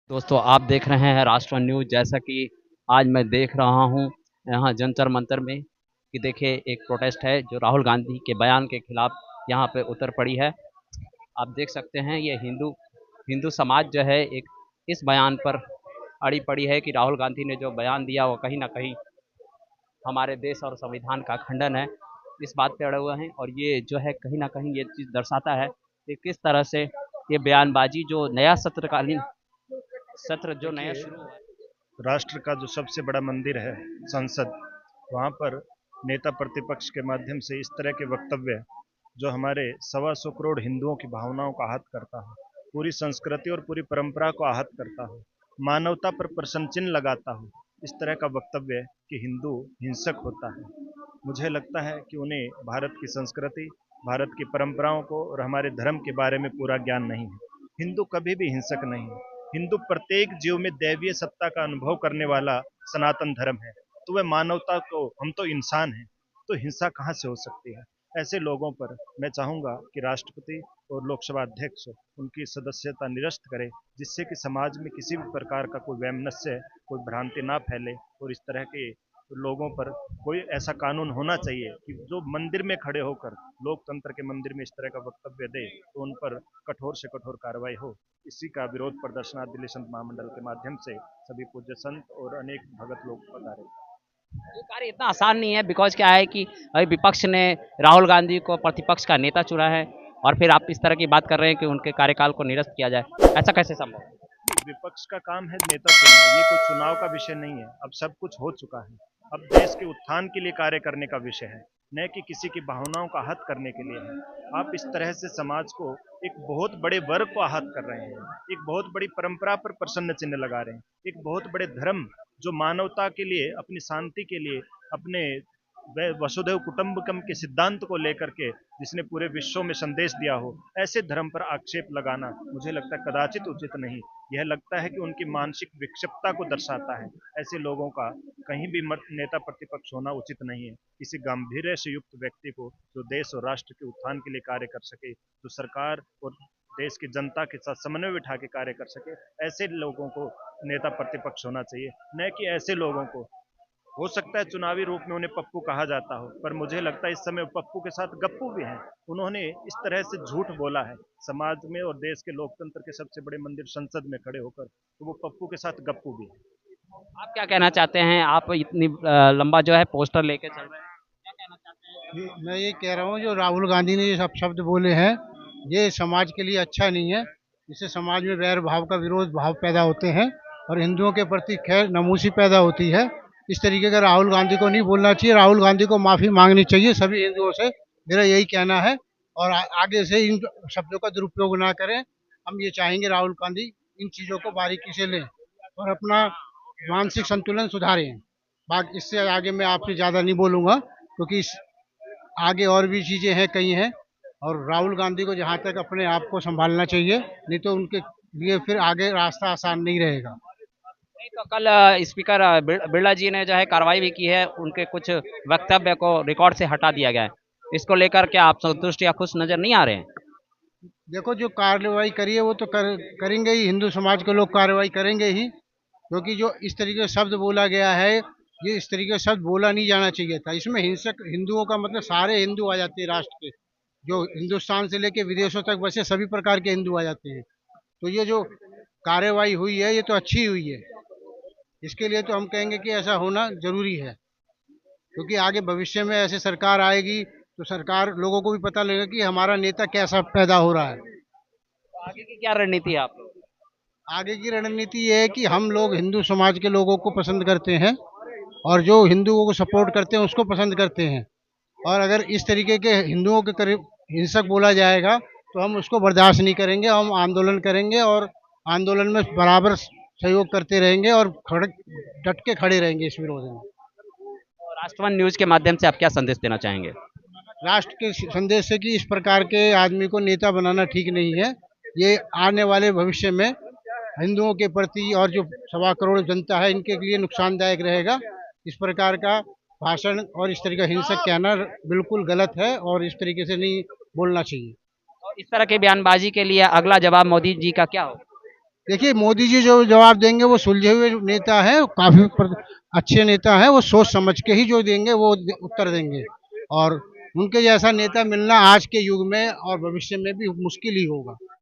दोस्तों आप देख रहे हैं राष्ट्र न्यूज़। जैसा कि आज मैं देख रहा हूं यहाँ जंतर मंतर में कि देखिए एक प्रोटेस्ट है जो राहुल गांधी के बयान के खिलाफ यहाँ पे उतर पड़ी है। आप देख सकते हैं ये हिंदू हिंदू समाज जो है एक इस बयान पर अड़ी पड़ी है कि राहुल गांधी ने जो बयान दिया वो कहीं ना कहीं हमारे देश और संविधान का खंडन है। इस बात पे अड़े हुए हैं और ये जो है कहीं ना कहीं ये चीज़ दर्शाता है कि किस तरह से ये बयानबाजी जो नया सत्रकालीन सत्र जो नया देखिए, शुरू हुआ है। राष्ट्र का जो सबसे बड़ा मंदिर है संसद, वहाँ पर नेता प्रतिपक्ष के माध्यम से इस तरह के वक्तव्य जो हमारे 125 करोड़ हिंदुओं की भावनाओं का आहत करता हो, पूरी संस्कृति और पूरी परंपरा को आहत करता हो, मानवता पर प्रश्न चिन्ह लगाता हो, इस तरह का वक्तव्य कि हिंदू हिंसक होता है। मुझे लगता है कि उन्हें भारत की संस्कृति, भारत की परंपराओं को और हमारे धर्म के बारे में पूरा ज्ञान नहीं है। हिंदू कभी भी हिंसक नहीं है। हिंदू प्रत्येक जीव में दैवीय सत्ता का अनुभव करने वाला सनातन धर्म है। तो वह मानवता को, हम तो इंसान हैं, तो हिंसा कहाँ से हो सकती है? ऐसे लोगों पर मैं चाहूँगा कि राष्ट्रपति और लोकसभा अध्यक्ष उनकी सदस्यता निरस्त करें, जिससे कि समाज में किसी भी प्रकार का कोई वैमनस्य, कोई भ्रांति ना फैले और इस तरह के लोगों पर कोई ऐसा कानून होना चाहिए कि जो मंदिर में खड़े होकर लोकतंत्र के मंदिर में इस तरह का वक्तव्य दे तो उन पर कठोर से कठोर कार्रवाई हो। इसी का विरोध प्रदर्शन आज दिल्ली संत महामंडल के माध्यम से सभी पूज्य संत और अनेक भगत लोग पधारे। ये कार्य इतना आसान नहीं है बिकॉज क्या है कि अभी विपक्ष ने राहुल गांधी को प्रतिपक्ष का नेता चुना है और फिर आप इस तरह की बात कर रहे हैं कि उनके कार्यकाल को निरस्त किया जाए, ऐसा कैसे संभव है? विपक्ष का काम है नेता चुनना, ये कोई चुनाव का विषय नहीं है। अब सब कुछ हो चुका है। अब देश के उत्थान के लिए कार्य करने का विषय है, न कि किसी की भावनाओं का आहत करने के लिए है। आप इस तरह से समाज को, एक बहुत बड़े वर्ग को आहत कर रहे हैं, एक बहुत बड़ी परंपरा पर प्रश्न चिन्ह लगा रहे हैं, एक बहुत बड़े धर्म जो मानवता के लिए, अपनी शांति के लिए, अपने वसुधैव कुटुंबकम के सिद्धांत को लेकर के जिसने पूरे विश्व में संदेश दिया हो, ऐसे धर्म पर आक्षेप लगाना मुझे लगता है कदाचित उचित नहीं। यह लगता है कि उनकी मानसिक विक्षिप्तता को दर्शाता है। ऐसे लोगों का कहीं भी नेता प्रतिपक्ष होना उचित नहीं है। किसी गंभीर्य से युक्त व्यक्ति को जो देश और राष्ट्र के उत्थान के लिए कार्य कर सके, जो सरकार और देश की जनता के साथ समन्वय बिठा के कार्य कर सके, ऐसे लोगों को नेता प्रतिपक्ष होना चाहिए, न कि ऐसे लोगों को। हो सकता है चुनावी रूप में उन्हें पप्पू कहा जाता हो, पर मुझे लगता है इस समय पप्पू के साथ गप्पू भी हैं। उन्होंने इस तरह से झूठ बोला है समाज में और देश के लोकतंत्र के सबसे बड़े मंदिर संसद में खड़े होकर, तो वो पप्पू के साथ गप्पू भी है। आप क्या कहना चाहते हैं? आप इतनी लंबा जो है पोस्टर लेके चल रहे हैं, क्या कहना चाहते हैं? मैं ये कह रहा हूँ जो राहुल गांधी ने ये सब शब्द बोले हैं, ये समाज के लिए अच्छा नहीं है। इससे समाज में वैर भाव का विरोध भाव पैदा होते हैं और हिंदुओं के प्रति खैर नमूसी पैदा होती है। इस तरीके का राहुल गांधी को नहीं बोलना चाहिए। राहुल गांधी को माफ़ी मांगनी चाहिए सभी हिंदुओं से। मेरा यही कहना है और आगे से इन शब्दों का दुरुपयोग ना करें। हम ये चाहेंगे राहुल गांधी इन चीज़ों को बारीकी से लें और अपना मानसिक संतुलन सुधारें। बाकी इससे आगे मैं आपसे ज़्यादा नहीं बोलूँगा, क्योंकि इस आगे और भी चीज़ें हैं, कई हैं। और राहुल गांधी को जहाँ तक अपने आप को संभालना चाहिए, नहीं तो उनके लिए फिर आगे रास्ता आसान नहीं रहेगा। नहीं तो कल स्पीकर बिरला जी ने जो है कार्रवाई भी की है, उनके कुछ वक्तव्य को रिकॉर्ड से हटा दिया गया है। इसको लेकर के आप संतुष्ट या खुश नजर नहीं आ रहे हैं? देखो, जो कार्रवाई करी है वो तो करेंगे ही, हिंदू समाज के लोग कार्रवाई करेंगे ही, क्योंकि जो इस तरीके से शब्द बोला गया है, ये इस तरीके से शब्द बोला नहीं जाना चाहिए था। इसमें हिंसक हिंदुओं का मतलब सारे हिंदू आ जाते हैं राष्ट्र के, जो हिंदुस्तान से लेके विदेशों तक बसे सभी प्रकार के हिंदू आ जाते हैं। तो ये जो कार्रवाई हुई है ये तो अच्छी हुई है। इसके लिए तो हम कहेंगे कि ऐसा होना जरूरी है, क्योंकि आगे भविष्य में ऐसे सरकार आएगी तो सरकार लोगों को भी पता लगेगा कि हमारा नेता कैसा पैदा हो रहा है। तो आगे की क्या रणनीति है आप लोग? आगे की रणनीति ये है कि हम लोग हिंदू समाज के लोगों को पसंद करते हैं और जो हिंदुओं को सपोर्ट करते हैं उसको पसंद करते हैं। और अगर इस तरीके के हिंदुओं के करीब हिंसक बोला जाएगा तो हम उसको बर्दाश्त नहीं करेंगे। हम आंदोलन करेंगे और आंदोलन में बराबर सहयोग करते रहेंगे और खड़े डट के खड़े रहेंगे इस विरोध में। और राष्ट्रवान न्यूज के माध्यम से आप क्या संदेश देना चाहेंगे? राष्ट्र के संदेश से कि इस प्रकार के आदमी को नेता बनाना ठीक नहीं है। ये आने वाले भविष्य में हिंदुओं के प्रति और जो 1.25 करोड़ जनता है इनके लिए नुकसानदायक रहेगा। इस प्रकार का भाषण और इस तरीके का हिंसक कहना बिल्कुल गलत है और इस तरीके से नहीं बोलना चाहिए। और इस तरह की बयानबाजी के लिए अगला जवाब मोदी जी का क्या हो? देखिए मोदी जी जो जवाब देंगे वो सुलझे हुए नेता है, काफी अच्छे नेता है, वो सोच समझ के ही जो देंगे वो उत्तर देंगे। और उनके जैसा नेता मिलना आज के युग में और भविष्य में भी मुश्किल ही होगा।